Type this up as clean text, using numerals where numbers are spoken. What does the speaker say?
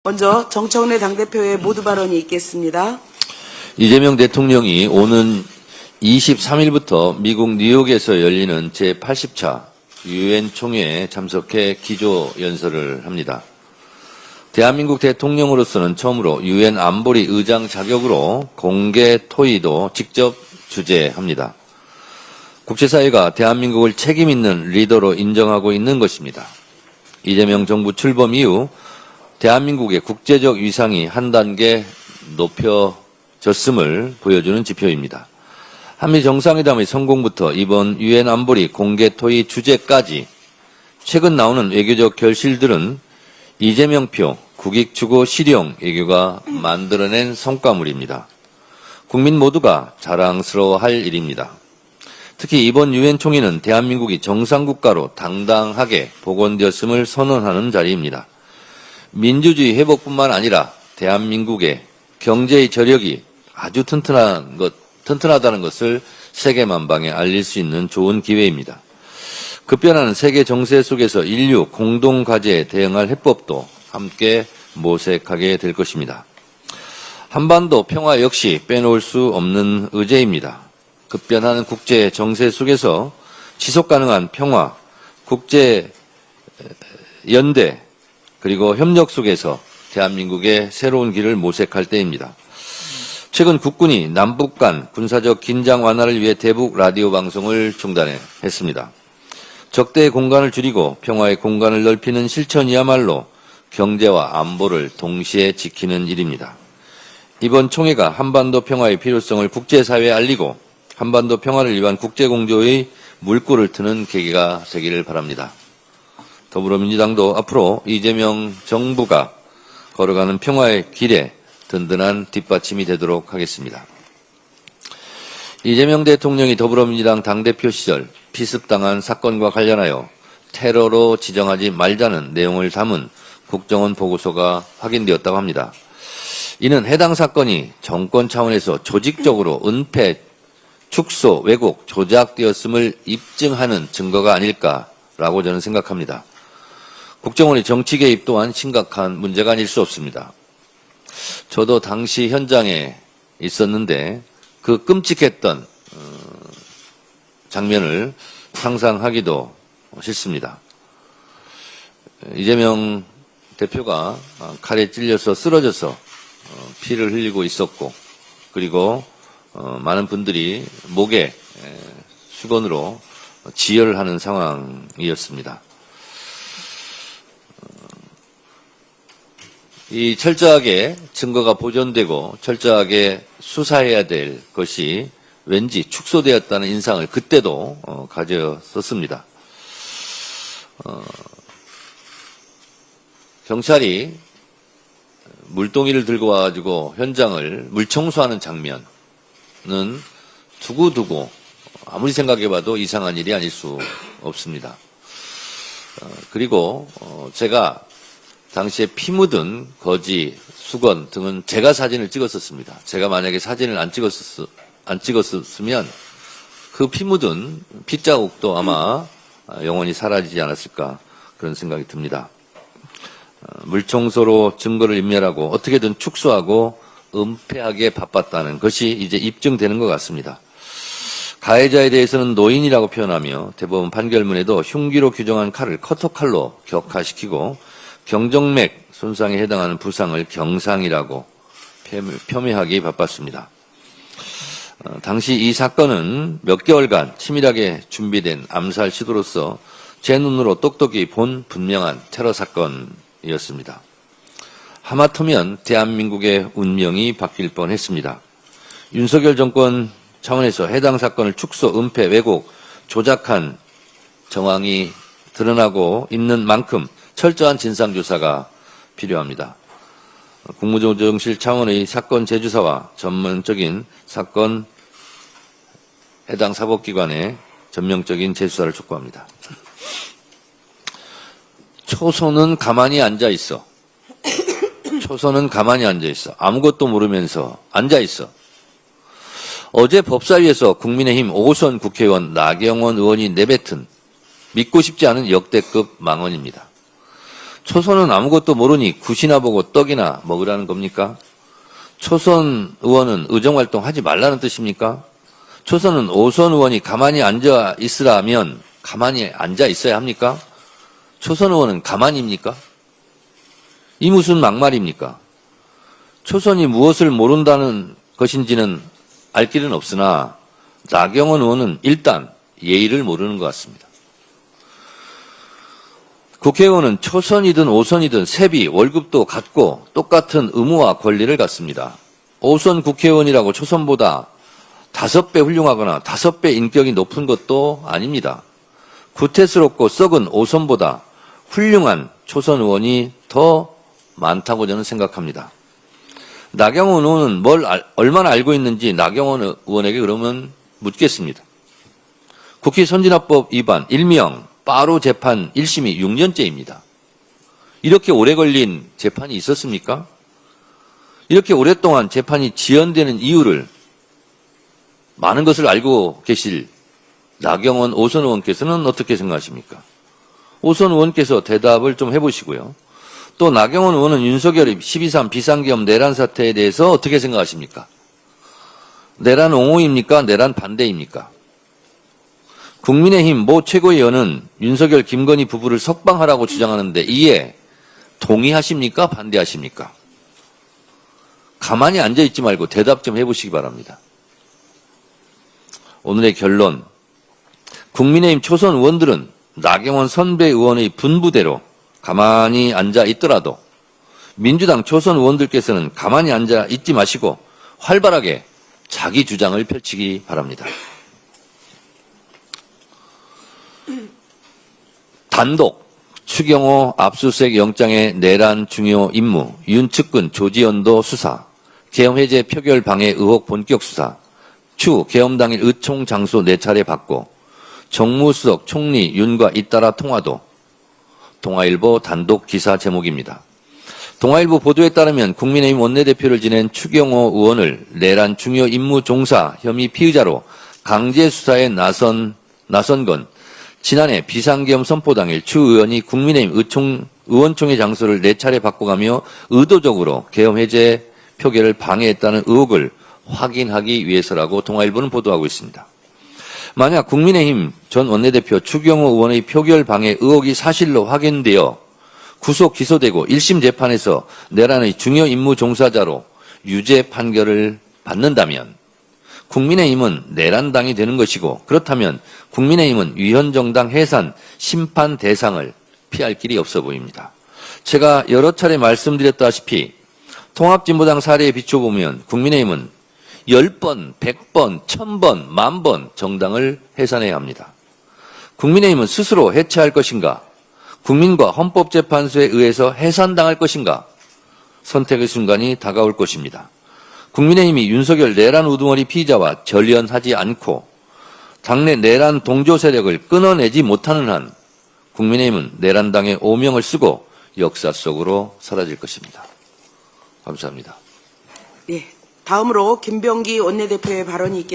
먼저 정청래 당대표의 모두 발언이 있겠습니다. 이재명 대통령이 오는 23일부터 미국 뉴욕에서 열리는 제80차 유엔 총회에 참석해 기조연설을 합니다. 대한민국 대통령으로서는 처음으로 유엔 안보리 의장 자격으로 공개 토의도 직접 주재합니다. 국제사회가 대한민국을 책임있는 리더로 인정하고 있는 것입니다. 이재명 정부 출범 이후 대한민국의 국제적 위상이 한 단계 높여졌음을 보여주는 지표입니다. 한미 정상회담의 성공부터 이번 유엔 안보리 공개 토의 주제까지 최근 나오는 외교적 결실들은 이재명표 국익 추구 실용 외교가 만들어낸 성과물입니다. 국민 모두가 자랑스러워할 일입니다. 특히 이번 유엔 총회는 대한민국이 정상국가로 당당하게 복원되었음을 선언하는 자리입니다. 민주주의 회복뿐만 아니라 대한민국의 경제의 저력이 아주 튼튼하다는 것을 세계 만방에 알릴 수 있는 좋은 기회입니다. 급변하는 세계 정세 속에서 인류 공동 과제에 대응할 해법도 함께 모색하게 될 것입니다. 한반도 평화 역시 빼놓을 수 없는 의제입니다. 급변하는 국제 정세 속에서 지속 가능한 평화, 국제 연대 그리고 협력 속에서 대한민국의 새로운 길을 모색할 때입니다. 최근 국군이 남북 간 군사적 긴장 완화를 위해 대북 라디오 방송을 중단했습니다. 적대의 공간을 줄이고 평화의 공간을 넓히는 실천이야말로 경제와 안보를 동시에 지키는 일입니다. 이번 총회가 한반도 평화의 필요성을 국제사회에 알리고 한반도 평화를 위한 국제공조의 물꼬를 트는 계기가 되기를 바랍니다. 더불어민주당도 앞으로 이재명 정부가 걸어가는 평화의 길에 든든한 뒷받침이 되도록 하겠습니다. 이재명 대통령이 더불어민주당 당대표 시절 피습당한 사건과 관련하여 테러로 지정하지 말자는 내용을 담은 국정원 보고서가 확인되었다고 합니다. 이는 해당 사건이 정권 차원에서 조직적으로 은폐, 축소, 왜곡, 조작되었음을 입증하는 증거가 아닐까라고 저는 생각합니다. 국정원의 정치 개입 또한 심각한 문제가 아닐 수 없습니다. 저도 당시 현장에 있었는데 그 끔찍했던 장면을 상상하기도 싫습니다. 이재명 대표가 칼에 찔려서 쓰러져서 피를 흘리고 있었고 그리고 많은 분들이 목에 수건으로 지혈을 하는 상황이었습니다. 이 철저하게 증거가 보존되고 철저하게 수사해야 될 것이 왠지 축소되었다는 인상을 그때도 가졌었습니다. 경찰이 물동이를 들고 와가지고 현장을 물청소하는 장면은 두고두고 아무리 생각해봐도 이상한 일이 아닐 수 없습니다. 그리고 제가 당시에 피 묻은 거지, 수건 등은 제가 사진을 찍었었습니다. 제가 만약에 사진을 안 찍었으면 그 피 묻은 핏자국도 아마 영원히 사라지지 않았을까 그런 생각이 듭니다. 물청소로 증거를 인멸하고 어떻게든 축소하고 은폐하기에 바빴다는 것이 이제 입증되는 것 같습니다. 가해자에 대해서는 노인이라고 표현하며 대법원 판결문에도 흉기로 규정한 칼을 커터칼로 격화시키고 경정맥 손상에 해당하는 부상을 경상이라고 폄훼하기 바빴습니다. 당시 이 사건은 몇 개월간 치밀하게 준비된 암살 시도로서 제 눈으로 똑똑히 본 분명한 테러 사건이었습니다. 하마터면 대한민국의 운명이 바뀔 뻔했습니다. 윤석열 정권 차원에서 해당 사건을 축소, 은폐, 왜곡, 조작한 정황이 드러나고 있는 만큼 철저한 진상조사가 필요합니다. 국무조정실 차원의 사건 재조사와 전문적인 사건 해당 사법기관의 전면적인 재수사를 촉구합니다. 초선은 가만히 앉아있어. 초선은 가만히 앉아있어. 아무것도 모르면서 앉아있어. 어제 법사위에서 국민의힘 5선 국회의원 나경원 의원이 내뱉은 믿고 싶지 않은 역대급 망언입니다. 초선은 아무것도 모르니 굿이나 보고 떡이나 먹으라는 겁니까? 초선 의원은 의정활동 하지 말라는 뜻입니까? 초선은 오선 의원이 가만히 앉아 있으라면 가만히 앉아 있어야 합니까? 초선 의원은 가만입니까? 이 무슨 막말입니까? 초선이 무엇을 모른다는 것인지는 알 길은 없으나 나경원 의원은 일단 예의를 모르는 것 같습니다. 국회의원은 초선이든 오선이든 세비, 월급도 같고 똑같은 의무와 권리를 갖습니다. 오선 국회의원이라고 초선보다 5배 훌륭하거나 5배 인격이 높은 것도 아닙니다. 구태스럽고 썩은 오선보다 훌륭한 초선 의원이 더 많다고 저는 생각합니다. 나경원 의원은 얼마나 알고 있는지 나경원 의원에게 그러면 묻겠습니다. 국회 선진화법 위반, 일명 빠루 재판 1심이 6년째입니다. 이렇게 오래 걸린 재판이 있었습니까? 이렇게 오랫동안 재판이 지연되는 이유를 많은 것을 알고 계실 나경원 오선 의원께서는 어떻게 생각하십니까? 오선 의원께서 대답을 좀 해보시고요. 또 나경원 의원은 윤석열의 12.3 비상계엄 내란 사태에 대해서 어떻게 생각하십니까? 내란 옹호입니까? 내란 반대입니까? 국민의힘 모 최고위원은 윤석열 김건희 부부를 석방하라고 주장하는데 이에 동의하십니까? 반대하십니까? 가만히 앉아있지 말고 대답 좀 해보시기 바랍니다. 오늘의 결론, 국민의힘 초선 의원들은 나경원 선배 의원의 분부대로 가만히 앉아 있더라도 민주당 초선 의원들께서는 가만히 앉아 있지 마시고 활발하게 자기 주장을 펼치기 바랍니다. 단독 추경호 압수수색 영장의 내란 중요 임무, 윤측근 조지연도 수사, 계엄 해제 표결 방해 의혹 본격 수사, 추 계엄 당일 의총 장소 4차례 바꿔, 정무수석 총리 윤과 잇따라 통화도. 동아일보 단독 기사 제목입니다. 동아일보 보도에 따르면 국민의힘 원내대표를 지낸 추경호 의원을 내란 중요 임무 종사 혐의 피의자로 강제 수사에 나선 건 지난해 비상계엄 선포 당일 추 의원이 국민의힘 의원총회 장소를 4차례 바꿔가며 의도적으로 계엄 해제 표결을 방해했다는 의혹을 확인하기 위해서라고 동아일보는 보도하고 있습니다. 만약 국민의힘 전 원내대표 추경호 의원의 표결 방해 의혹이 사실로 확인되어 구속 기소되고 1심 재판에서 내란의 중요 임무 종사자로 유죄 판결을 받는다면 국민의힘은 내란당이 되는 것이고, 그렇다면 국민의힘은 위헌정당 해산 심판 대상을 피할 길이 없어 보입니다. 제가 여러 차례 말씀드렸다시피 통합진보당 사례에 비춰보면 국민의힘은 10번, 100번, 1000번, 10,000번 정당을 해산해야 합니다. 국민의힘은 스스로 해체할 것인가? 국민과 헌법재판소에 의해서 해산당할 것인가? 선택의 순간이 다가올 것입니다. 국민의힘이 윤석열 내란 우두머리 피의자와 절연하지 않고 당내 내란 동조 세력을 끊어내지 못하는 한 국민의힘은 내란당의 오명을 쓰고 역사 속으로 사라질 것입니다. 감사합니다. 네, 다음으로 김병기 원내대표의 발언이 있겠습니다.